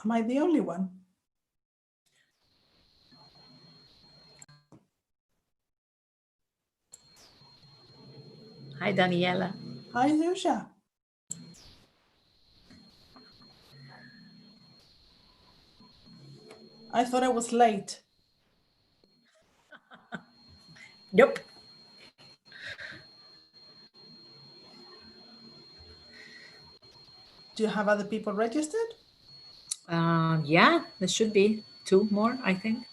Am I the only one? Hi, Daniela. Hi, Zsuzsa. I thought I was late. Nope. Do you have other people registered? Yeah, there should be 2 more, I think.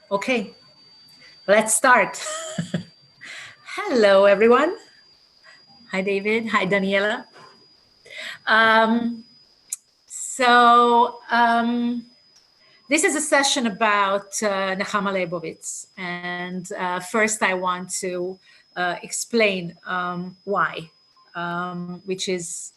Okay, let's start. Hello, everyone. Hi, David. Hi, Daniela. This is a session about Nehama Leibowitz. And first I want to explain why, which is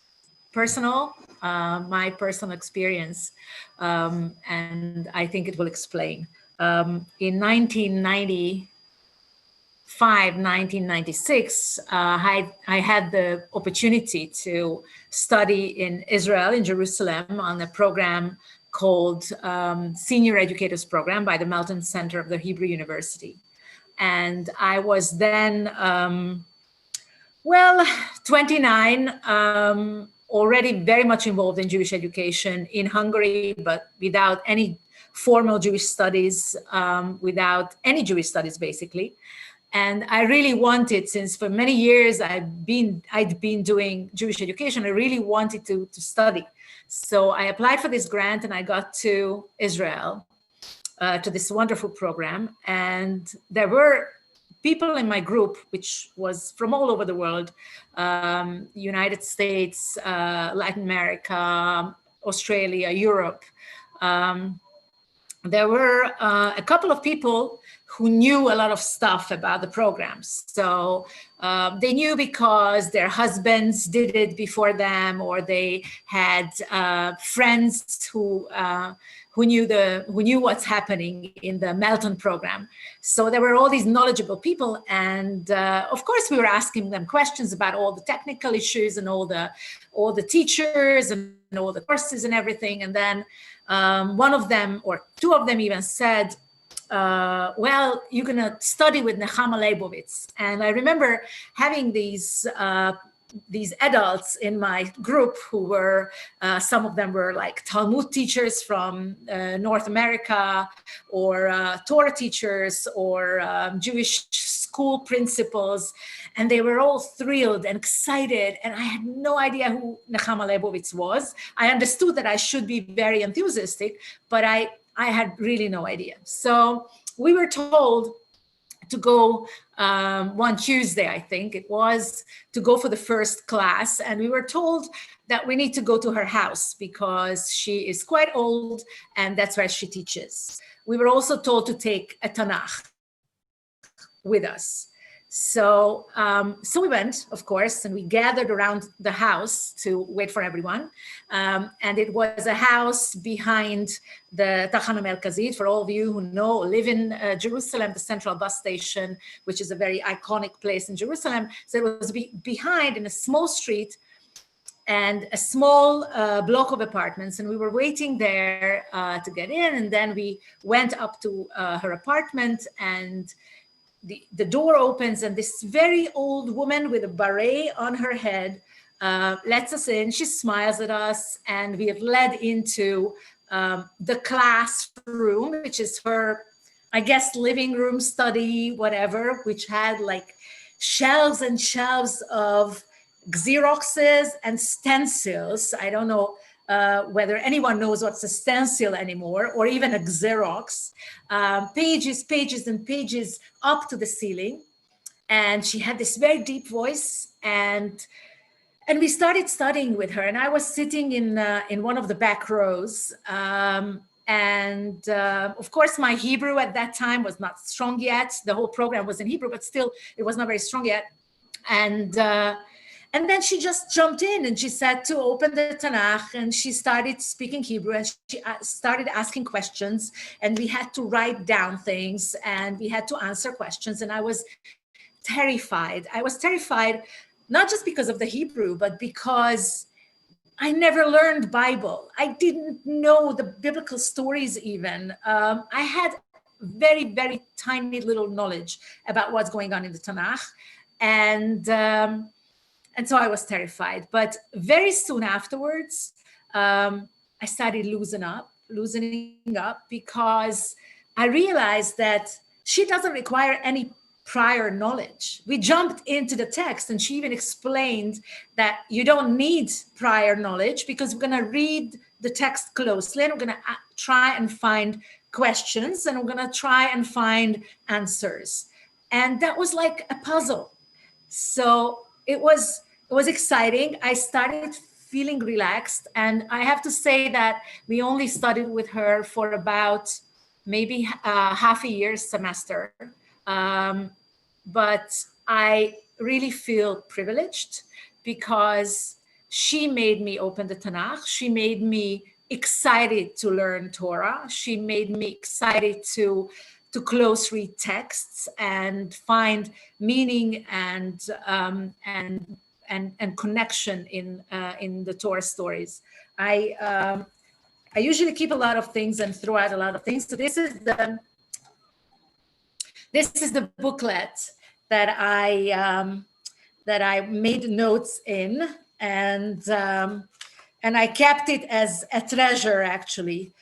personal, my personal experience. And I think it will explain. In 1996, I had the opportunity to study in Israel, in Jerusalem, on a program called Senior Educators Program by the Melton Center of the Hebrew University. And I was then, 29, already very much involved in Jewish education in Hungary, but without any formal Jewish studies, without any Jewish studies, basically. And I really wanted, since for many years I'd been doing Jewish education, I really wanted to study. So I applied for this grant and I got to Israel, to this wonderful program. And there were people in my group, which was from all over the world, United States, Latin America, Australia, Europe. There were a couple of people who knew a lot of stuff about the programs. So they knew because their husbands did it before them, or they had friends who knew what's happening in the Melton program. So there were all these knowledgeable people, and of course we were asking them questions about all the technical issues and all the teachers and all the courses and everything. And then one of them, or two of them even, said, well, you're going to study with Nehama Leibowitz. And I remember having these adults in my group who were, some of them were like Talmud teachers from North America, or Torah teachers, or Jewish school principals. And they were all thrilled and excited. And I had no idea who Nehama Leibowitz was. I understood that I should be very enthusiastic, but I had really no idea. So we were told to go one Tuesday, I think it was, to go for the first class. And we were told that we need to go to her house because she is quite old and that's where she teaches. We were also told to take a Tanakh with us. So we went, of course, and we gathered around the house to wait for everyone. And it was a house behind the Tachana Merkazit. For all of you who know, live in Jerusalem, the central bus station, which is a very iconic place in Jerusalem. So it was behind, in a small street, and a small block of apartments. And we were waiting there to get in. And then we went up to her apartment, and the door opens, and this very old woman with a beret on her head lets us in. She smiles at us, and we have led into the classroom, which is her I guess, living room study, whatever, which had like shelves and shelves of Xeroxes and stencils. I don't know whether anyone knows what's a stencil anymore, or even a Xerox. Pages, pages, and pages up to the ceiling. And she had this very deep voice, and we started studying with her. And I was sitting in one of the back rows. Of course, my Hebrew at that time was not strong yet. The whole program was in Hebrew, but still, it was not very strong yet. And then she just jumped in and she said to open the Tanakh, and she started speaking Hebrew, and she started asking questions, and we had to write down things and we had to answer questions. And I was terrified. I was terrified, not just because of the Hebrew, but because I never learned Bible. I didn't know the biblical stories even. I had very, very tiny little knowledge about what's going on in the Tanakh. And so I was terrified. But very soon afterwards, I started loosening up, because I realized that she doesn't require any prior knowledge. We jumped into the text, and she even explained that you don't need prior knowledge, because we're going to read the text closely, and we're going to try and find questions, and we're going to try and find answers. And that was like a puzzle. So it was exciting. I started feeling relaxed, and I have to say that we only studied with her for about maybe half a year semester. But I really feel privileged, because she made me open the Tanakh. She made me excited to learn Torah. She made me excited to close read texts and find meaning and connection in the Torah stories. I usually keep a lot of things and throw out a lot of things. So this is the booklet that I made notes in, and I kept it as a treasure, actually,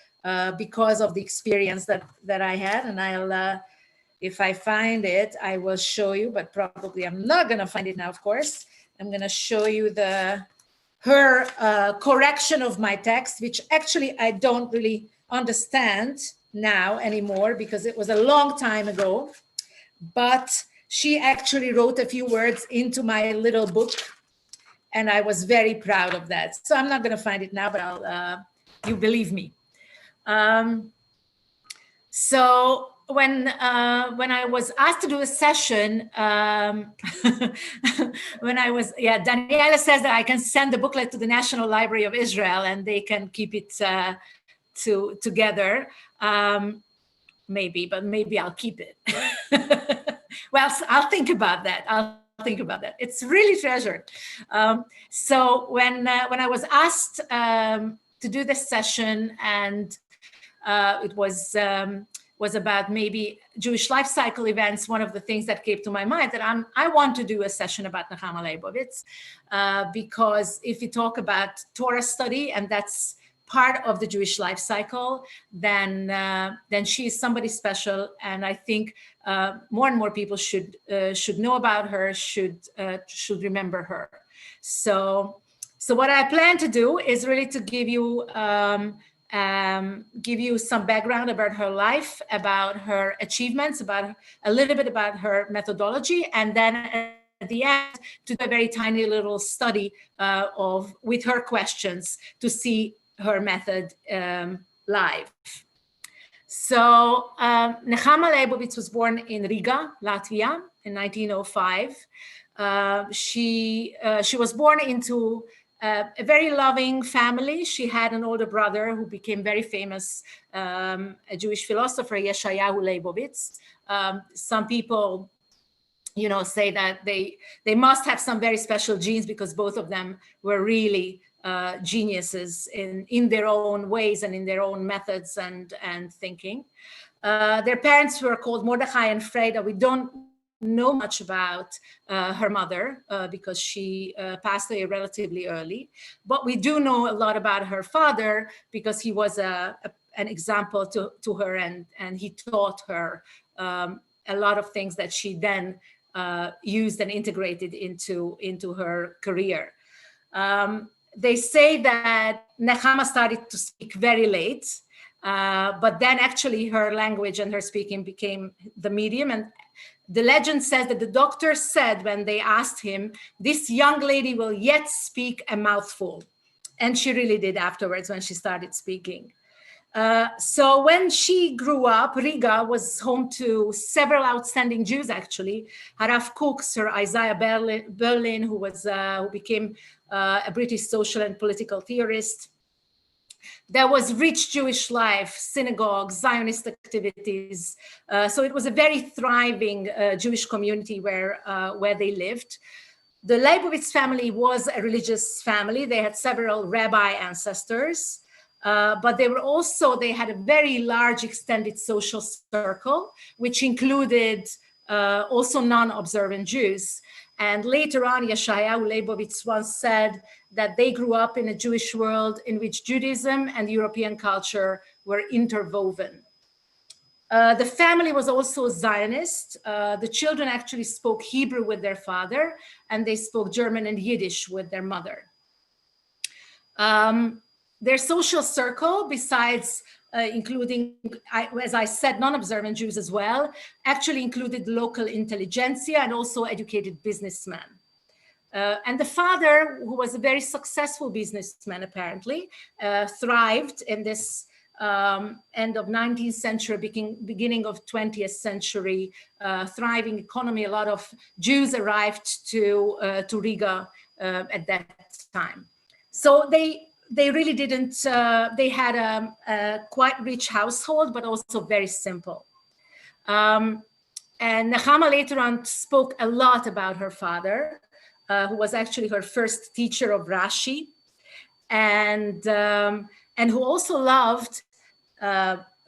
because of the experience that I had. And I'll, if I find it, I will show you, but probably I'm not going to find it now, of course. I'm going to show you her correction of my text, which actually I don't really understand now anymore, because it was a long time ago. But she actually wrote a few words into my little book, and I was very proud of that. So I'm not going to find it now, but I'll, you believe me. So when I was asked to do a session, Daniela says that I can send the booklet to the National Library of Israel, and they can keep it together. Maybe, but maybe I'll keep it. Well, I'll think about that. It's really treasured. So when I was asked to do this session, and it was about maybe Jewish life cycle events, one of the things that came to my mind that I want to do a session about Nehama Leibowitz, because if you talk about Torah study, and that's part of the Jewish life cycle, then she is somebody special, and I think more and more people should know about her, should remember her. So what I plan to do is really to give you some background about her life, about her achievements, about a little bit about her methodology, and then at the end to do a very tiny little study with her questions to see her method live. So Nehama Leibowitz was born in Riga, Latvia, in 1905. She was born into a very loving family. She had an older brother who became very famous, a Jewish philosopher, Yeshayahu Leibowitz. Some people, say that they must have some very special genes, because both of them were really geniuses in their own ways and in their own methods and thinking. Their parents were called Mordechai and Freda. We don't know much about her mother because she passed away relatively early, but we do know a lot about her father, because he was a an example to her, and he taught her a lot of things that she then used and integrated into her career. They say that Nehama started to speak very late, but then actually her language and her speaking became the medium. And the legend says that the doctor said when they asked him, "This young lady will yet speak a mouthful." And she really did afterwards when she started speaking. So when she grew up, Riga was home to several outstanding Jews, actually. Harav Kook, Sir Isaiah Berlin, who became a British social and political theorist. There was rich Jewish life, synagogues, Zionist activities. So it was a very thriving Jewish community where they lived. The Leibowitz family was a religious family. They had several rabbi ancestors. But they had a very large extended social circle, which included also non-observant Jews. And later on, Yeshayahu Leibowitz once said that they grew up in a Jewish world in which Judaism and European culture were interwoven. The family was also Zionist. The children actually spoke Hebrew with their father, and they spoke German and Yiddish with their mother. Their social circle, besides including, as I said, non-observant Jews as well, actually included local intelligentsia and also educated businessmen. And the father, who was a very successful businessman apparently, thrived in this end of 19th century, beginning of 20th century, thriving economy. A lot of Jews arrived to Riga at that time. So they really didn't, they had a quite rich household, but also very simple. And Nehama later on spoke a lot about her father, who was actually her first teacher of Rashi, and who also loved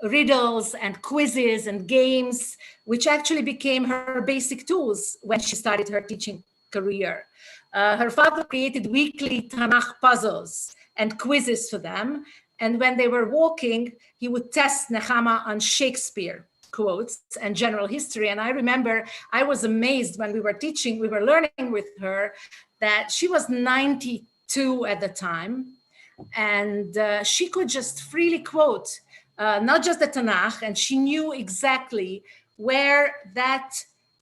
riddles and quizzes and games, which actually became her basic tools when she started her teaching career. Her father created weekly Tanakh puzzles and quizzes for them. And when they were walking, he would test Nehama on Shakespeare quotes and general history. And I remember I was amazed when we were learning with her, that she was 92 at the time. And she could just freely quote, not just the Tanakh, and she knew exactly where that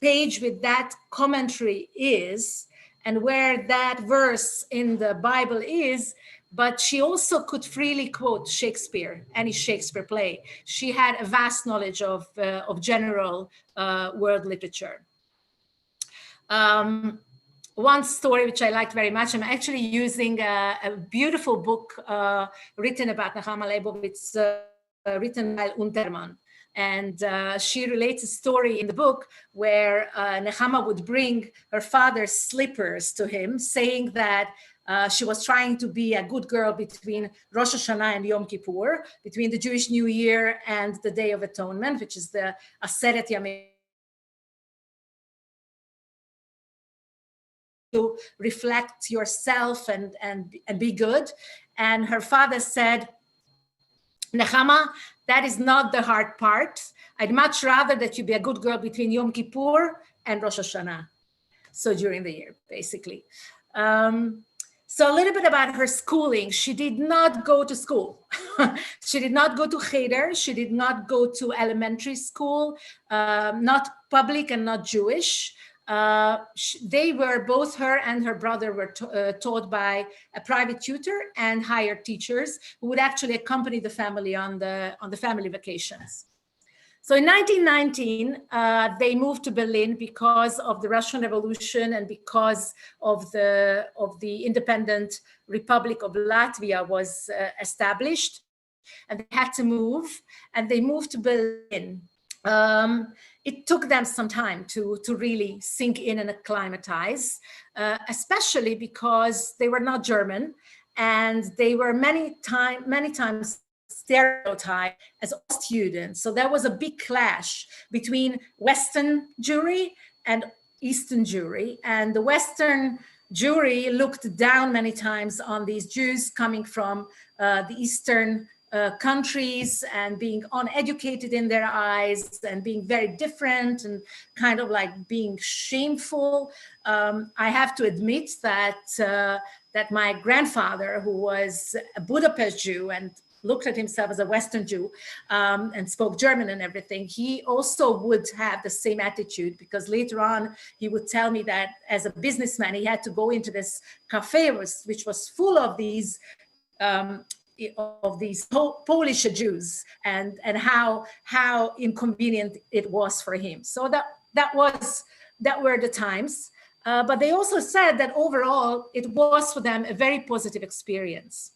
page with that commentary is and where that verse in the Bible is, but she also could freely quote Shakespeare, any Shakespeare play. She had a vast knowledge of general world literature. One story which I liked very much, I'm actually using a beautiful book written about Nehama Leibowitz, written by Unterman. And she relates a story in the book where Nehama would bring her father's slippers to him, saying that she was trying to be a good girl between Rosh Hashanah and Yom Kippur, between the Jewish New Year and the Day of Atonement, which is the Aseret Yamim, to reflect yourself and be good. And her father said, Nehama, that is not the hard part. I'd much rather that you be a good girl between Yom Kippur and Rosh Hashanah. So during the year, basically. So a little bit about her schooling. She did not go to school. She did not go to cheder. She did not go to elementary school, not public and not Jewish. They were, both her and her brother were taught by a private tutor and hired teachers who would actually accompany the family on the family vacations. So in 1919, they moved to Berlin because of the Russian Revolution and because of the independent Republic of Latvia was established, and they had to move, and they moved to Berlin. It took them some time to really sink in and acclimatize, especially because they were not German, and they were many times stereotyped as students. So there was a big clash between Western Jewry and Eastern Jewry, and the Western Jewry looked down many times on these Jews coming from the Eastern countries and being uneducated in their eyes and being very different and kind of like being shameful. I have to admit that that my grandfather, who was a Budapest Jew and looked at himself as a Western Jew and spoke German and everything, he also would have the same attitude, because later on he would tell me that as a businessman, he had to go into this cafe which was full of these Polish Jews, and how inconvenient it was for him. So that were the times. But they also said that overall it was for them a very positive experience.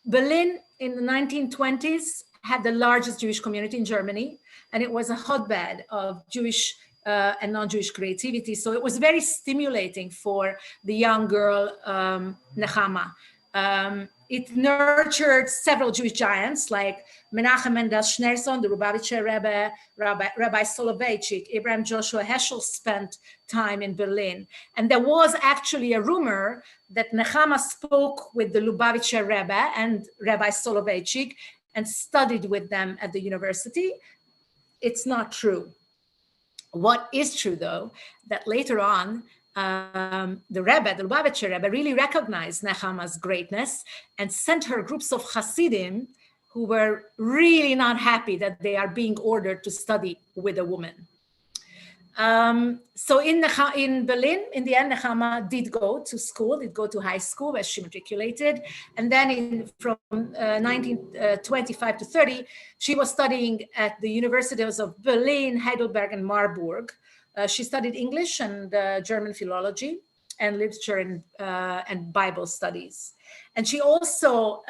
Berlin in the 1920s had the largest Jewish community in Germany, and it was a hotbed of Jewish and non-Jewish creativity. So it was very stimulating for the young girl, Nehama. It nurtured several Jewish giants like Menachem Mendel Schneerson, the Lubavitcher Rebbe, Rabbi Soloveitchik, Abraham Joshua Heschel spent time in Berlin. And there was actually a rumor that Nehama spoke with the Lubavitcher Rebbe and Rabbi Soloveitchik and studied with them at the university. It's not true. What is true, though, that later on, the Rebbe, the Lubavitcher Rebbe, really recognized Nehama's greatness and sent her groups of Hasidim who were really not happy that they are being ordered to study with a woman. So in Berlin, in the end, Nehama did go to school, did go to high school where she matriculated. And then from 1925 to 30, she was studying at the universities of Berlin, Heidelberg, and Marburg. She studied English and German philology and literature and Bible studies. And she also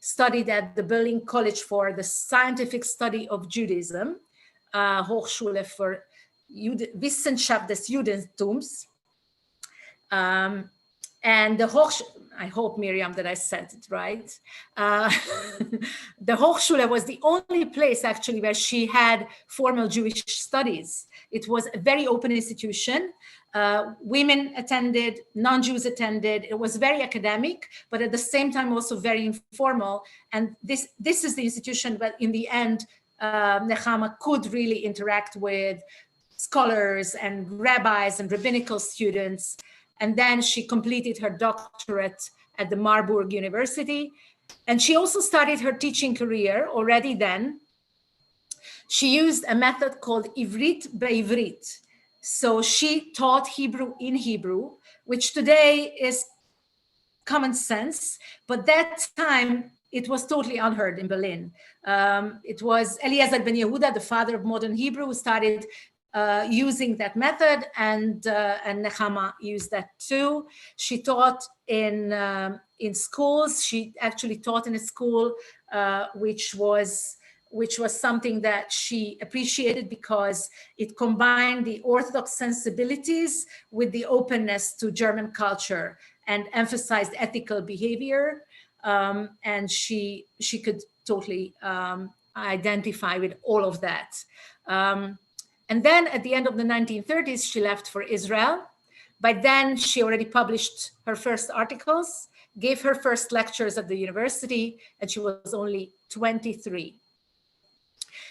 studied at the Berlin College for the Scientific Study of Judaism, Hochschule für Wissenschaft des Judentums. And the I hope, Miriam, that I said it right. The Hochschule was the only place actually where she had formal Jewish studies. It was a very open institution. Women attended, non-Jews attended. It was very academic, but at the same time also very informal. And this is the institution, but in the end, Nehama could really interact with scholars and rabbis and rabbinical students. And then she completed her doctorate at the Marburg University. And she also started her teaching career already then. She used a method called Ivrit be'Ivrit. So she taught Hebrew in Hebrew, which today is common sense, but that time it was totally unheard in Berlin. It was Eliezer ben Yehuda, the father of modern Hebrew, who started using that method, and Nehama used that too. She taught in schools. She actually taught in a school which was something that she appreciated because it combined the Orthodox sensibilities with the openness to German culture and emphasized ethical behavior. And she could totally identify with all of that. And then at the end of the 1930s, she left for Israel. By then, she already published her first articles, gave her first lectures at the university, and she was only 23.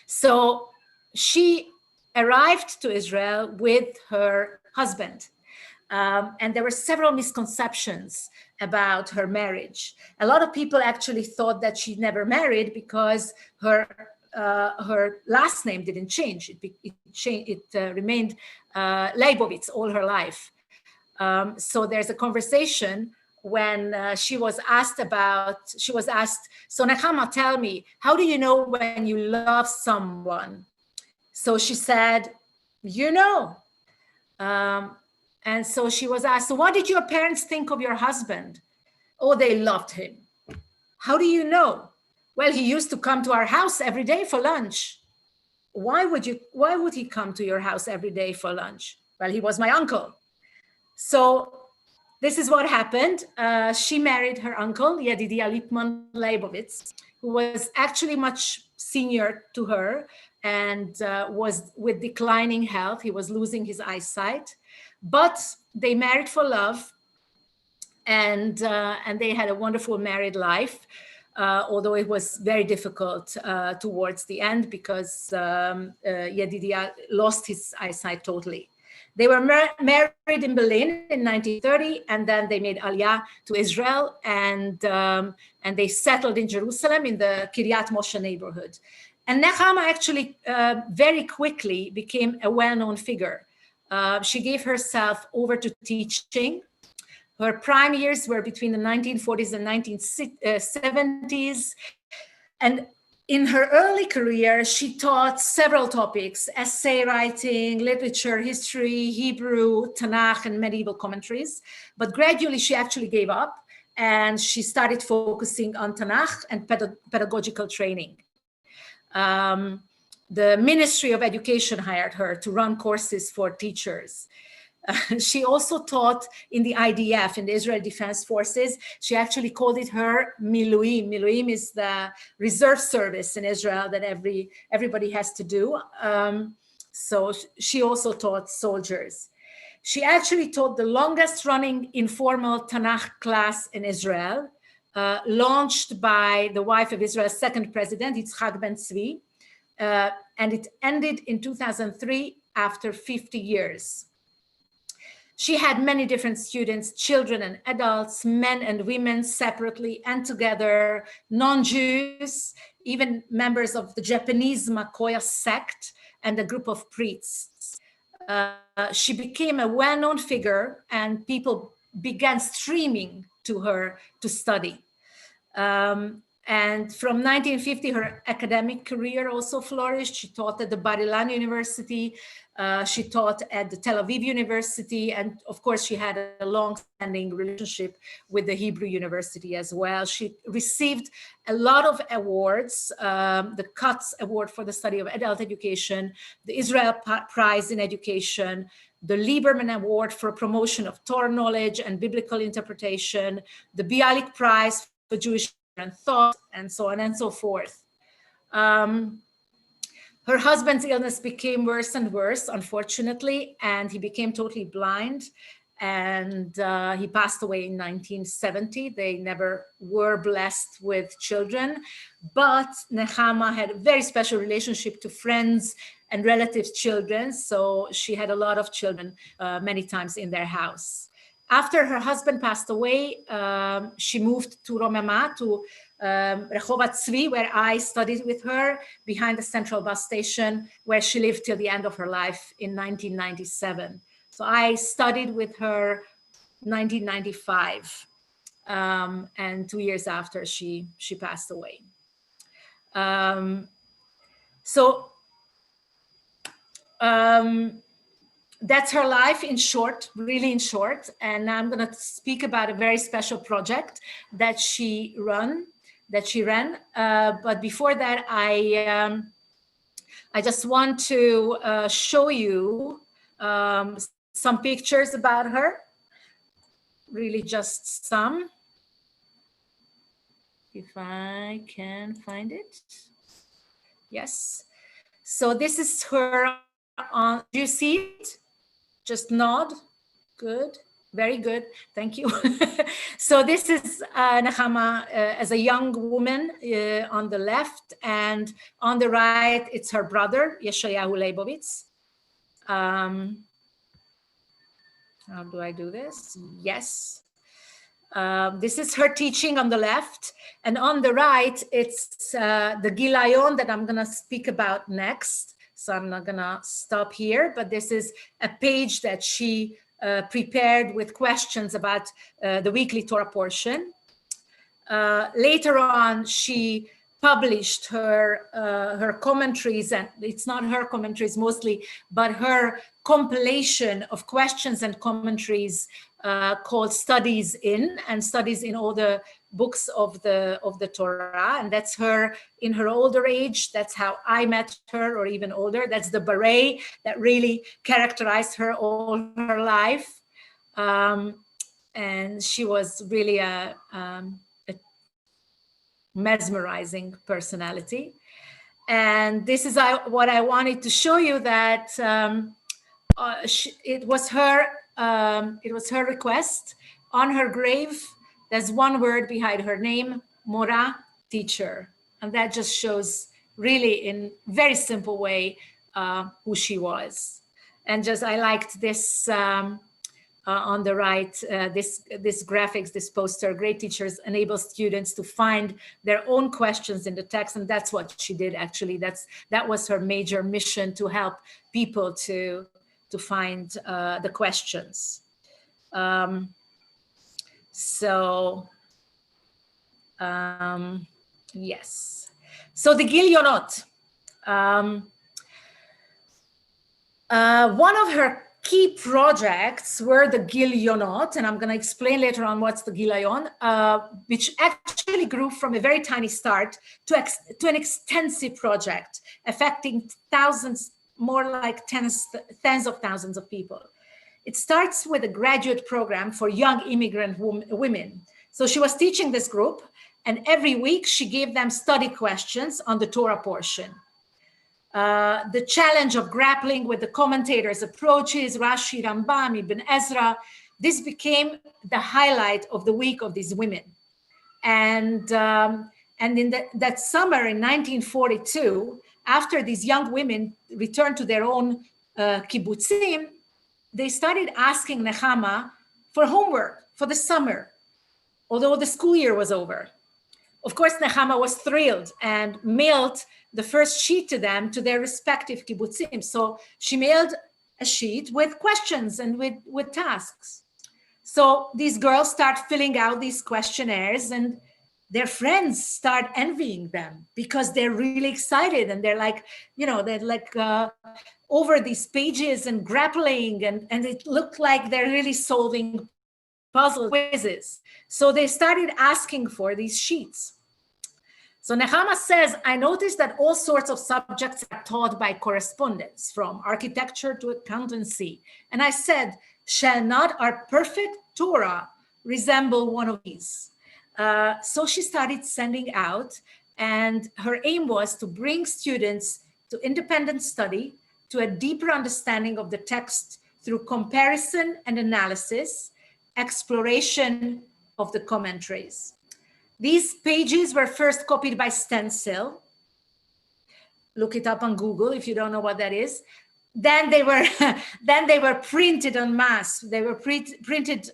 So she arrived to Israel with her husband. And there were several misconceptions about her marriage. A lot of people actually thought that she never married because her last name didn't change. It remained Leibowitz all her life. So there's a conversation when she was asked, so Nehama, tell me, how do you know when you love someone? So she said, you know. And so she was asked, so what did your parents think of your husband? Oh, they loved him. How do you know? Well, he used to come to our house every day for lunch. Why would he come to your house every day for lunch? Well, he was my uncle. So this is what happened. She married her uncle, Yedidia Lipman Leibowitz, who was actually much senior to her and was with declining health. He was losing his eyesight, but they married for love, and they had a wonderful married life. although it was very difficult towards the end because Yedidia lost his eyesight totally. They were married in Berlin in 1930, and then they made Aliyah to Israel, and they settled in Jerusalem in the Kiryat Moshe neighborhood. And Nehama actually very quickly became a well-known figure. She gave herself over to teaching. Her prime years were between the 1940s and 1970s. And in her early career, she taught several topics: essay writing, literature, history, Hebrew, Tanakh, and medieval commentaries. But gradually, she actually gave up, and she started focusing on Tanakh and pedagogical training. The Ministry of Education hired her to run courses for teachers. She also taught in the IDF, in the Israel Defense Forces. She actually called it her Miluim. Miluim is the reserve service in Israel that everybody has to do. So she also taught soldiers. She actually taught the longest running informal Tanakh class in Israel, launched by the wife of Israel's second president, Yitzhak Ben Tzvi, and it ended in 2003 after 50 years. She had many different students, children and adults, men and women separately and together, non-Jews, even members of the Japanese Makoya sect, and a group of priests. She became a well-known figure, and people began streaming to her to study. And from 1950, her academic career also flourished. She taught at the Bar Ilan University. She taught at the Tel Aviv University. And of course, she had a long-standing relationship with the Hebrew University as well. She received a lot of awards, the Katz Award for the Study of Adult Education, the Israel Prize in Education, the Lieberman Award for Promotion of Torah Knowledge and Biblical Interpretation, the Bialik Prize for Jewish and thought, and so on and so forth. Her husband's illness became worse and worse, unfortunately, and he became totally blind, and he passed away in 1970. They never were blessed with children, but Nehama had a very special relationship to friends and relatives' children, so she had a lot of children many times in their house. After her husband passed away, she moved to Romema, to Rehovat Tzvi, where I studied with her, behind the central bus station, where she lived till the end of her life in 1997. So I studied with her 1995, and 2 years after she passed away. That's her life in short, really in short. And now I'm going to speak about a very special project that she ran. But before that, I just want to show you some pictures about her. Really, just some. If I can find it. Yes. So this is her on. Do you see it? Just nod. Good. Very good. Thank you. So this is Nehama as a young woman on the left, and on the right, it's her brother, Yeshayahu Leibowitz. How do I do this? Yes. This is her teaching on the left, and on the right, it's the Gilayon that I'm going to speak about next. So I'm not going to stop here, but this is a page that she prepared with questions about the weekly Torah portion. Later on, she published her commentaries, and it's not her commentaries mostly, but her compilation of questions and commentaries called Studies in all the books of the Torah. And that's her in her older age. That's how I met her, or even older. That's the beret that really characterized her all her life. And she was really a mesmerizing personality. And this is what I wanted to show you, that it was her request. On her grave, there's one word behind her name, Mora, teacher. And that just shows really in very simple way who she was. And just, I liked this on the right, this graphics, this poster. Great teachers enable students to find their own questions in the text. And that's what she did, actually. That was her major mission, to help people to find the questions. Yes. So the Gilyonot. One of her key projects were the Gilyonot, and I'm going to explain later on what's the Gilyon, which actually grew from a very tiny start to an extensive project affecting thousands, more like tens of thousands of people. It starts with a graduate program for young immigrant women. So she was teaching this group, and every week she gave them study questions on the Torah portion. The challenge of grappling with the commentators' approaches, Rashi, Rambam, Ibn Ezra, this became the highlight of the week of these women. And in that summer in 1942, after these young women returned to their own kibbutzim, they started asking Nehama for homework for the summer, although the school year was over. Of course, Nehama was thrilled and mailed the first sheet to them, to their respective kibbutzim. So she mailed a sheet with questions and with tasks. So these girls start filling out these questionnaires, and their friends start envying them because they're really excited, and they're like, over these pages and grappling, and it looked like they're really solving puzzle quizzes. So they started asking for these sheets. So Nehama says, I noticed that all sorts of subjects are taught by correspondence, from architecture to accountancy. And I said, shall not our perfect Torah resemble one of these? So she started sending out, and her aim was to bring students to independent study, to a deeper understanding of the text through comparison and analysis, exploration of the commentaries. These pages were first copied by stencil. Look it up on Google if you don't know what that is. Then they were printed en masse. They were printed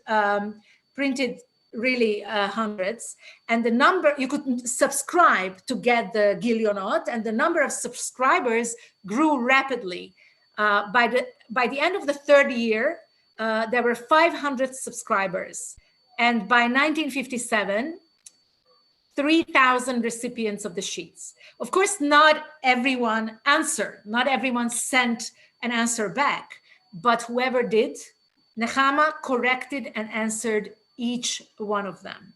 really hundreds. And the number, you could subscribe to get the Gilyonot, and the number of subscribers grew rapidly. By the end of the third year, there were 500 subscribers. And by 1957, 3,000 recipients of the sheets. Of course, not everyone answered. Not everyone sent an answer back. But whoever did, Nehama corrected and answered each one of them.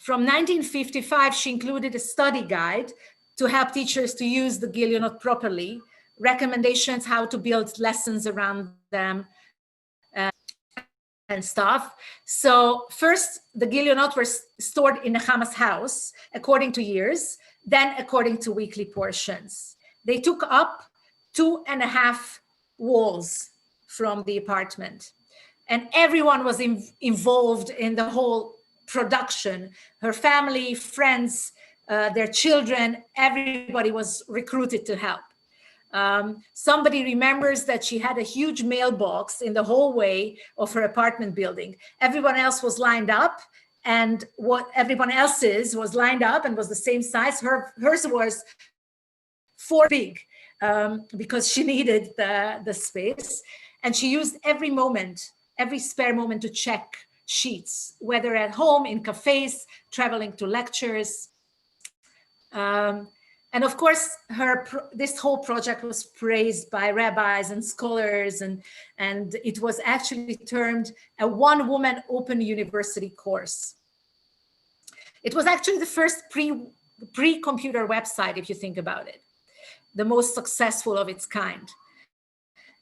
From 1955, she included a study guide to help teachers to use the Gilyonot properly, recommendations how to build lessons around them, and stuff. So first, the Gilyonot were stored in Nehama's house according to years, then according to weekly portions. They took up 2.5 walls from the apartment, and everyone was involved in the whole production. Her family, friends, their children, everybody was recruited to help. Somebody remembers that she had a huge mailbox in the hallway of her apartment building. Everyone else was lined up, and what everyone else's was lined up and was the same size. Hers was 4 big because she needed the space. And she used every moment, every spare moment, to check sheets, whether at home, in cafes, traveling to lectures. And of course, this whole project was praised by rabbis and scholars, and it was actually termed a one-woman open university course. It was actually the first pre-computer website, if you think about it, the most successful of its kind.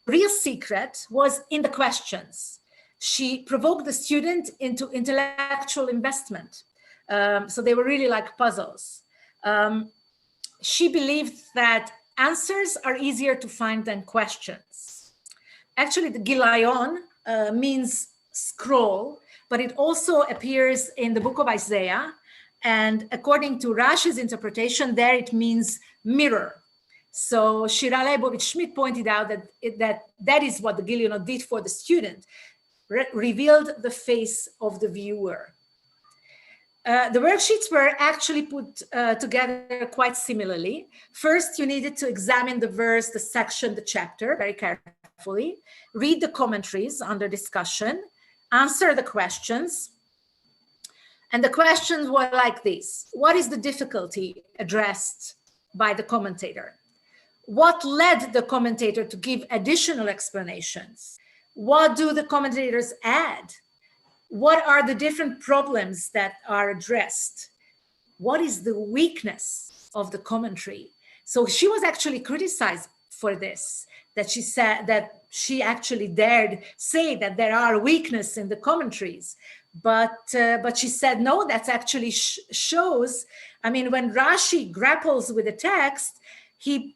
The real secret was in the questions. She provoked the student into intellectual investment. So they were really like puzzles. She believed that answers are easier to find than questions. Actually, the Gilayon means scroll, but it also appears in the book of Isaiah And according to Rashi's interpretation, there it means mirror. So Shira Leibowitz Schmidt pointed out that is what the Gilionot did for the student, revealed the face of the viewer. The worksheets were actually put together quite similarly. First, you needed to examine the verse, the section, the chapter very carefully, read the commentaries under discussion, answer the questions. And the questions were like this: what is the difficulty addressed by the commentator? What led the commentator to give additional explanations? What do the commentators add? What are the different problems that are addressed? What is the weakness of the commentary? So she was actually criticized for this, that she said that she actually dared say that there are weaknesses in the commentaries. But she said, no, that actually shows, I mean, when Rashi grapples with the text, he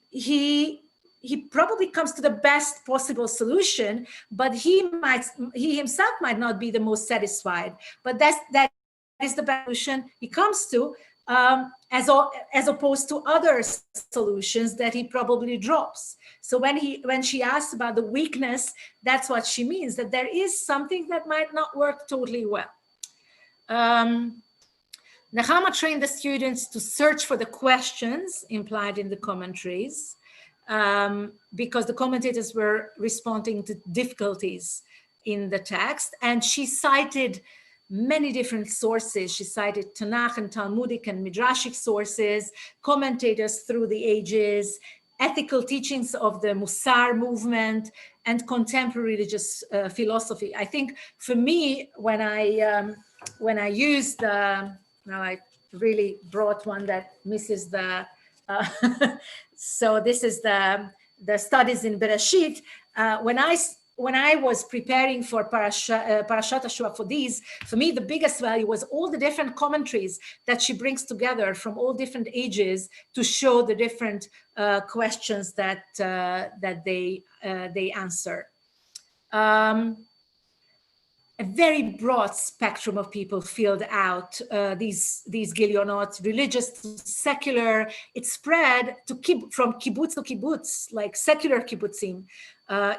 probably comes to the best possible solution, but he himself might not be the most satisfied. But that is the best solution he comes to, as opposed to other solutions that he probably drops. So when she asks about the weakness, that's what she means, that there is something that might not work totally well. Nehama trained the students to search for the questions implied in the commentaries, because the commentators were responding to difficulties in the text. And she cited many different sources. She cited Tanakh and Talmudic and Midrashic sources, commentators through the ages, ethical teachings of the Musar movement, and contemporary religious philosophy. I think for me, when I used now I really brought one that misses the so this is the studies in Bereshit. When I was preparing for Parashat Hashua for me, the biggest value was all the different commentaries that she brings together from all different ages to show the different questions that they answer. A very broad spectrum of people filled out these Gilionot, religious to secular. It spread from kibbutz to kibbutz, like secular kibbutzim.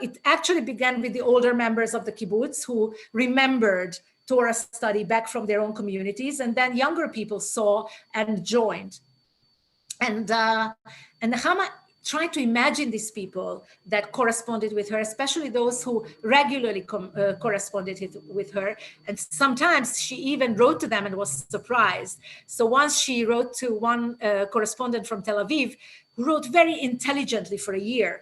It actually began with the older members of the kibbutz who remembered Torah study back from their own communities, and then younger people saw and joined. And Nehama tried to imagine these people that corresponded with her, especially those who regularly corresponded with her. And sometimes she even wrote to them and was surprised. So once she wrote to one correspondent from Tel Aviv, who wrote very intelligently for a year.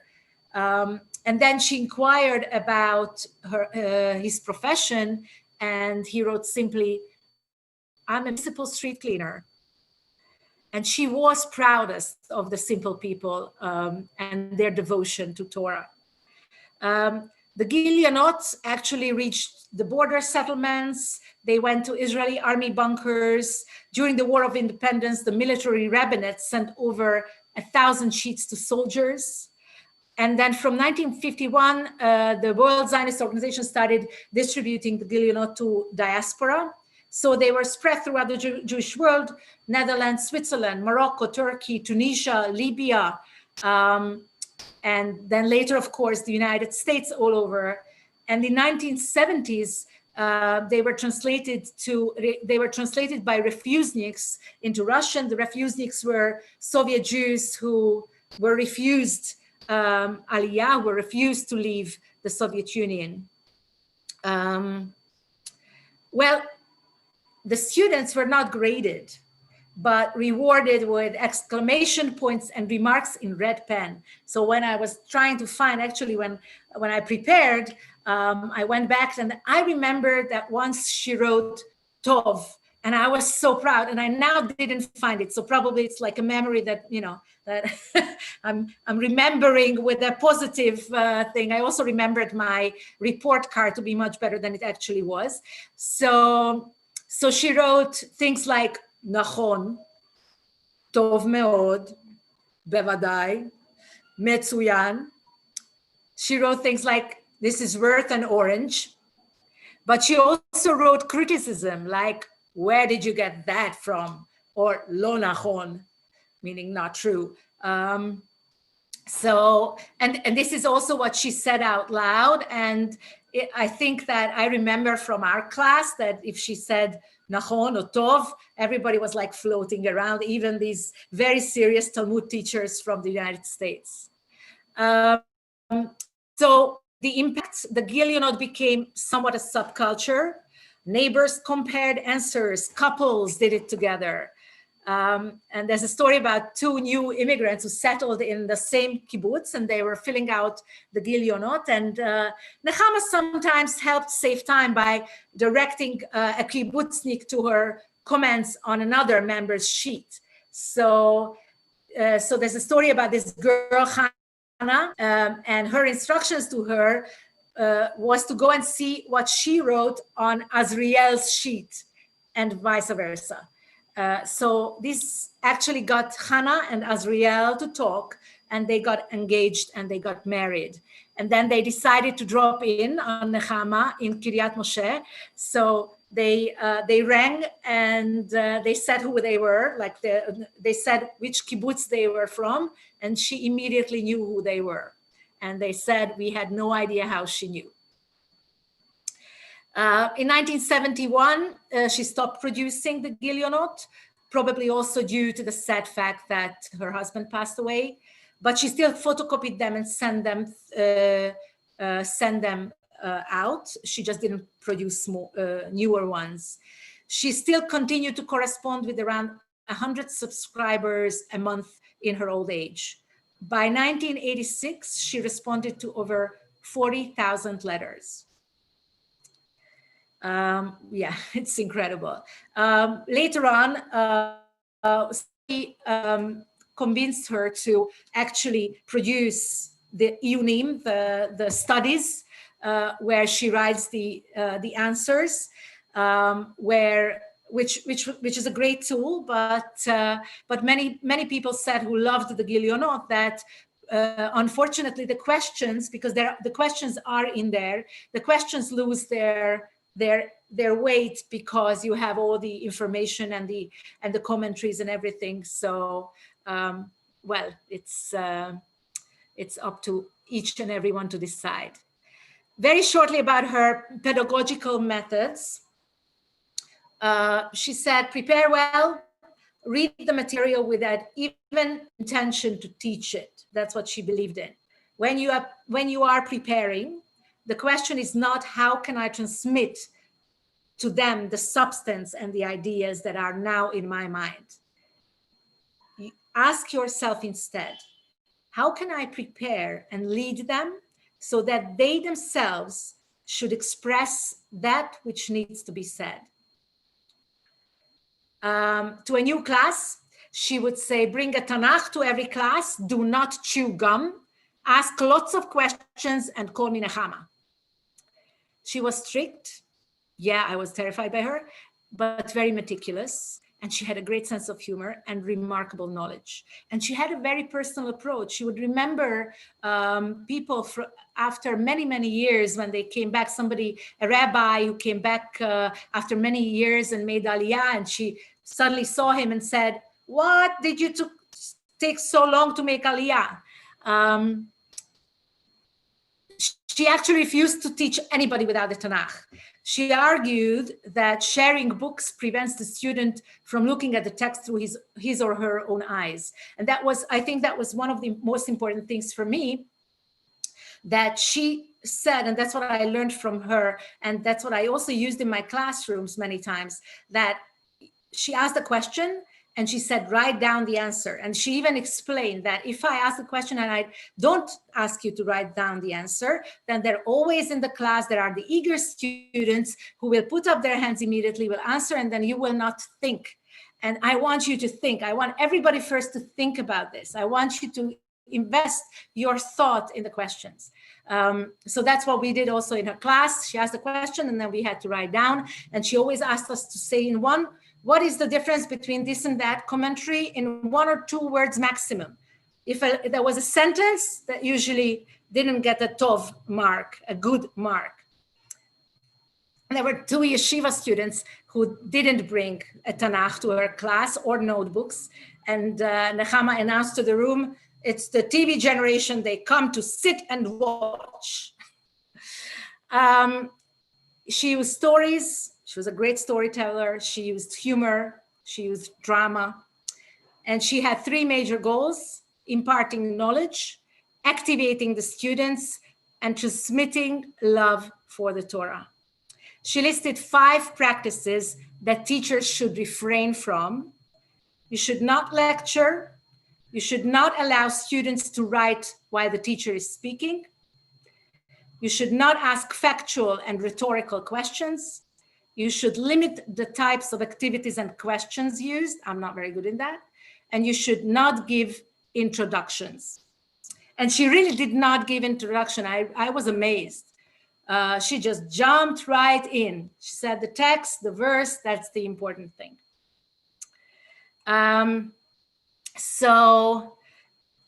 And then she inquired about his profession, and he wrote simply, "I'm a municipal street cleaner." And she was proudest of the simple people and their devotion to Torah. The Gilionot actually reached the border settlements. They went to Israeli army bunkers. During the War of Independence, the military rabbinate sent over 1,000 sheets to soldiers. And then from 1951, the World Zionist Organization started distributing the Gilionot to diaspora. So they were spread throughout the Jewish world: Netherlands, Switzerland, Morocco, Turkey, Tunisia, Libya, and then later, of course, the United States all over. And in the 1970s, they were translated by refuseniks into Russian. The refuseniks were Soviet Jews who were refused Aliyah, were refused to leave the Soviet Union. The students were not graded, but rewarded with exclamation points and remarks in red pen. So when I was trying to find, actually when I prepared, I went back and I remembered that once she wrote Tov, and I was so proud, and I now didn't find it. So probably it's like a memory that, that I'm remembering with a positive thing. I also remembered my report card to be much better than it actually was. So she wrote things like Nachon, Tov Meod, Bevadai, Metsuyan. She wrote things like, this is worth an orange. But she also wrote criticism, like, where did you get that from? or lo nachon, meaning not true. So, and this is also what she said out loud. And I think that I remember from our class that if she said nachon or tov, everybody was like floating around, even these very serious Talmud teachers from the United States. So the impact, the Gilionot became somewhat a subculture. Neighbors compared answers, couples did it together. And there's a story about two new immigrants who settled in the same kibbutz, and they were filling out the Gilionot. And Nehama sometimes helped save time by directing a kibbutznik to her comments on another member's sheet. So there's a story about this girl, Hannah, and her instructions to her was to go and see what she wrote on Azriel's sheet, and vice versa. So this actually got Hannah and Azriel to talk, and they got engaged and they got married. And then they decided to drop in on Nehama in Kiryat Moshe. So they rang and they said who they were, like they said which kibbutz they were from, and she immediately knew who they were. And they said we had no idea how she knew. In 1971, she stopped producing the Gilionot, probably also due to the sad fact that her husband passed away, but she still photocopied them and sent them out. She just didn't produce more, newer ones. She still continued to correspond with around 100 subscribers a month in her old age. By 1986, she responded to over 40,000 letters. Yeah, it's incredible. Later on, he convinced her to actually produce the Iyunim, the studies, where she writes the answers, which is a great tool, but many people said who loved the Gilionot that unfortunately the questions, because the questions are in there, the questions lose their weight because you have all the information and the commentaries and everything. So well, it's up to each and everyone to decide. Very shortly about her pedagogical methods. She said, prepare well, read the material without even intention to teach it. That's what she believed in. When you are preparing, the question is not how can I transmit to them the substance and the ideas that are now in my mind. You ask yourself instead, how can I prepare and lead them so that they themselves should express that which needs to be said? To a new class, she would say, bring a Tanakh to every class, do not chew gum, ask lots of questions, and call me Nehama. She was strict. Yeah, I was terrified by her, but very meticulous. And she had a great sense of humor and remarkable knowledge. And she had a very personal approach. She would remember people after many, many years when they came back, a rabbi who came back after many years and made aliyah, and she suddenly saw him and said, what did you take so long to make aliyah? She actually refused to teach anybody without the Tanakh. She argued that sharing books prevents the student from looking at the text through his or her own eyes. And I think that was one of the most important things for me that she said, and that's what I learned from her, and that's what I also used in my classrooms many times, that she asked a question and she said, write down the answer. And she even explained that if I ask a question and I don't ask you to write down the answer, then they're always in the class. There are the eager students who will put up their hands immediately, will answer, and then you will not think. And I want you to think. I want everybody first to think about this. I want you to invest your thought in the questions. So that's what we did also in her class. She asked a question and then we had to write down. And she always asked us to say in one, what is the difference between this and that commentary in 1 or 2 words maximum? If there was a sentence, that usually didn't get a tov mark, a good mark. There were 2 yeshiva students who didn't bring a Tanakh to her class or notebooks. And Nehama announced to the room, it's the TV generation, they come to sit and watch. She used stories. She was a great storyteller. She used humor. She used drama. And she had 3 major goals: imparting knowledge, activating the students, and transmitting love for the Torah. She listed 5 practices that teachers should refrain from. You should not lecture. You should not allow students to write while the teacher is speaking. You should not ask factual and rhetorical questions. You should limit the types of activities and questions used. I'm not very good in that. And you should not give introductions. And she really did not give introduction. I was amazed. She just jumped right in. She said the text, the verse, that's the important thing. So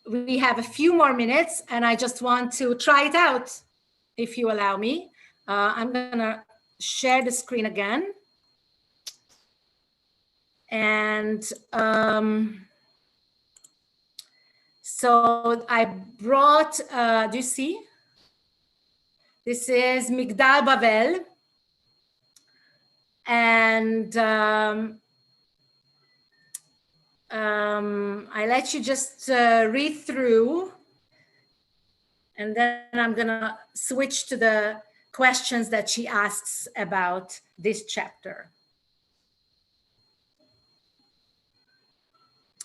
we have a few more minutes, and I just want to try it out, if you allow me. I'm gonna share the screen again. And so I brought, do you see? This is Migdal Bavel. And I let you just read through, and then I'm gonna switch to the questions that she asks about this chapter.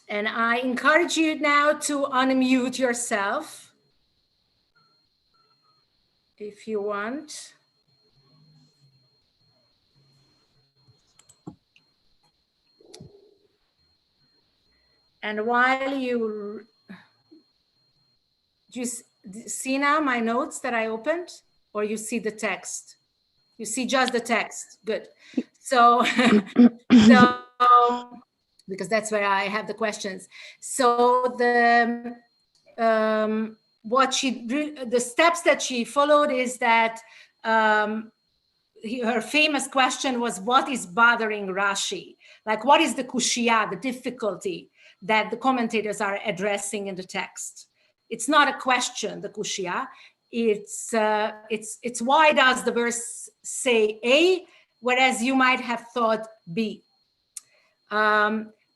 And I encourage you now to unmute yourself if you want. And while you, do you see now my notes that I opened, or you see the text? You see just the text. Good. So, because that's where I have the questions. So the steps that she followed is that her famous question was, what is bothering Rashi? Like, what is the kushia, the difficulty that the commentators are addressing in the text? It's not a question, the kushia. It's why does the verse say A, whereas you might have thought B?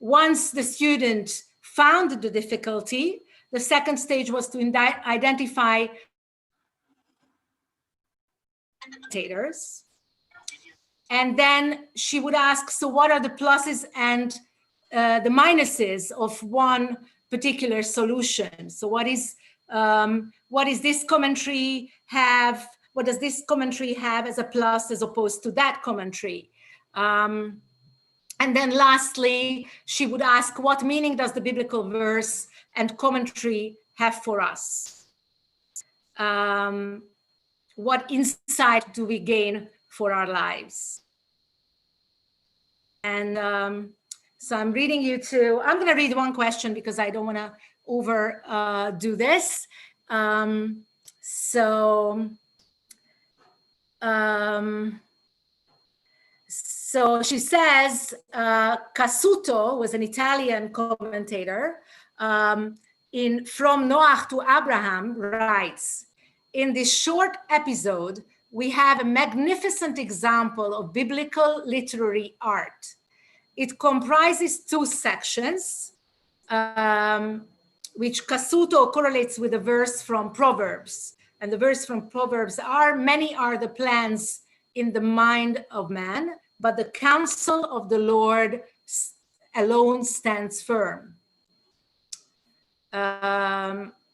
Once the student found the difficulty, the second stage was to identify commentators. And then she would ask, so what are the pluses and the minuses of one particular solution? So what is this commentary have? What does this commentary have as a plus as opposed to that commentary? And then lastly, she would ask, what meaning does the biblical verse and commentary have for us? What insight do we gain for our lives? And so I'm reading you to, I'm going to read one question because I don't want to overdo this. So she says, Cassuto was an Italian commentator from Noach to Abraham, writes, in this short episode, we have a magnificent example of biblical literary art. It comprises 2 sections, which Cassuto correlates with a verse from Proverbs. And the verse from Proverbs are, many are the plans in the mind of man, but the counsel of the Lord alone stands firm.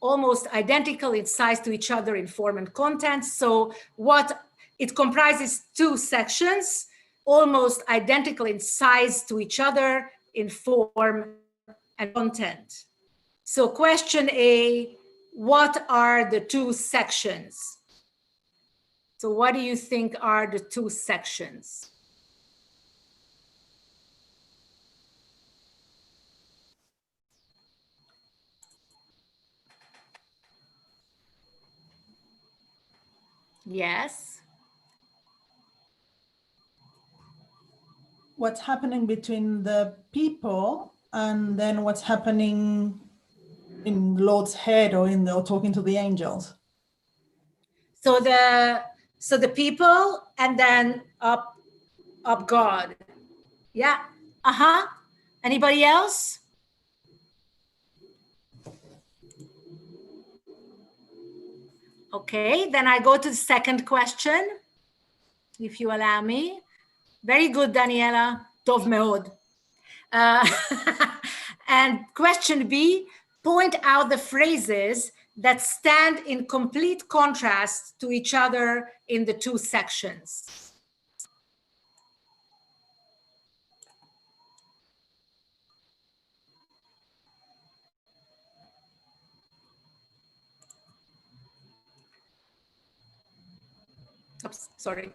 Almost identical in size to each other in form and content. So what it comprises 2 sections, almost identical in size to each other in form and content. So question A, what are the 2 sections? So what do you think are the 2 sections? Yes. what's happening between the people and then what's happening in Lord's head or or talking to the angels. So the people and then up God. Yeah. Uh-huh. Anybody else? Okay, then I go to the second question, if you allow me. Very good, Daniela. Tov meod. And question B, point out the phrases that stand in complete contrast to each other in the two sections. Oops, sorry.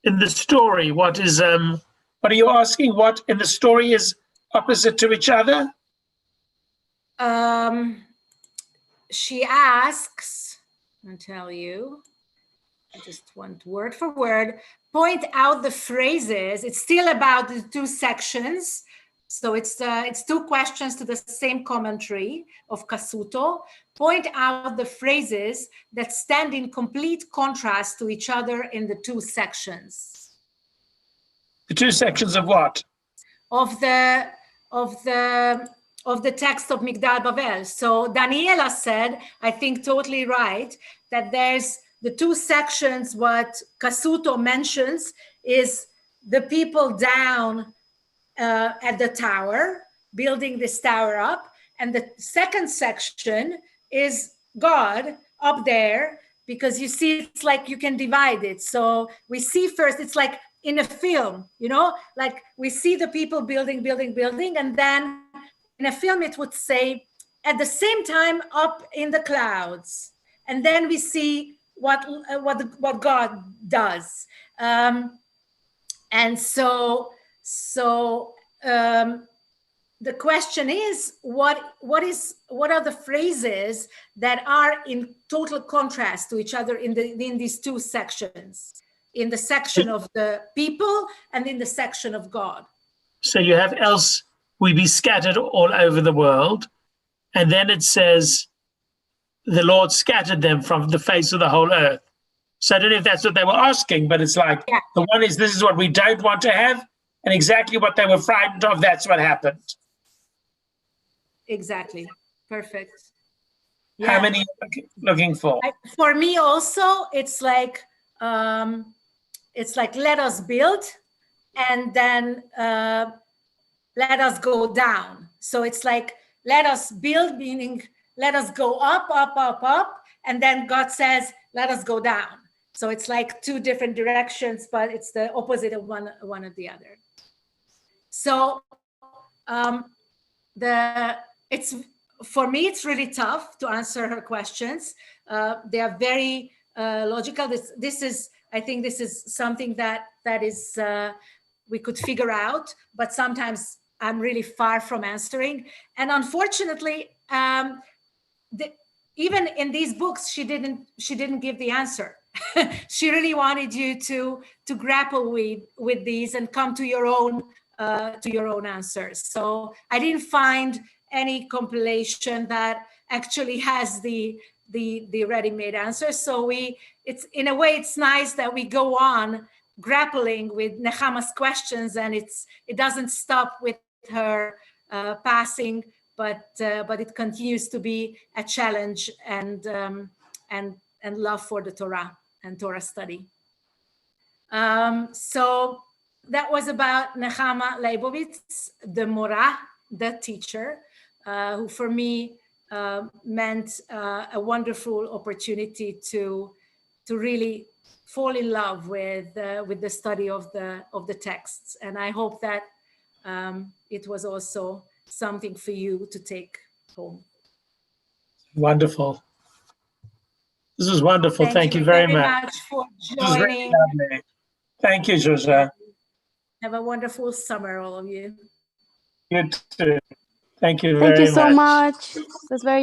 In the story, what are you asking? What in the story is opposite to each other? She asks, I'll tell you, I just want word for word, point out the phrases. It's still about the two sections. So it's two questions to the same commentary of Casuto. Point out the phrases that stand in complete contrast to each other in the two sections. The two sections of what? Of the text of Migdal Bavel. So Daniela said, I think totally right, that there's the two sections. What Casuto mentions is the people down at the tower, building this tower up. And the second section is God up there, because you see, it's like you can divide it. So we see first, it's like in a film, you know, like we see the people building, and then in a film it would say, at the same time up in the clouds. And then we see what God does. And so the question is, what are the phrases that are in total contrast to each other in these two sections, in the section of the people and in the section of God? So you have else we be scattered all over the world, and then it says the Lord scattered them from the face of the whole earth. So I don't know if that's what they were asking, but it's like, yeah. The one is, this is what we don't want to have, and exactly what they were frightened of, that's what happened. Exactly. Perfect. Yeah. How many are you looking for? For me also, it's like let us build, and then let us go down. So it's like, let us build, meaning let us go up, and then God says, let us go down. So it's like two different directions, but it's the opposite of one or the other. So for me, it's really tough to answer her questions. They are very logical. I think this is something that is we could figure out, but sometimes I'm really far from answering. And unfortunately, even in these books, she didn't give the answer. She really wanted you to grapple with these and come to your own answers. So I didn't find any compilation that actually has the ready-made answers. So it's in a way, it's nice that we go on grappling with Nehama's questions, and it doesn't stop with her passing, but it continues to be a challenge and love for the Torah and Torah study. So that was about Nehama Leibowitz, the Morah, the teacher, who for me meant a wonderful opportunity to really fall in love with the study of the texts. And I hope that it was also something for you to take home. Wonderful. This was wonderful. Thank you very much. For This was really joining. lovely. Thank you, Zsuzsa. Have a wonderful summer, all of you. You too. Thank you very much. Thank you so much. That's very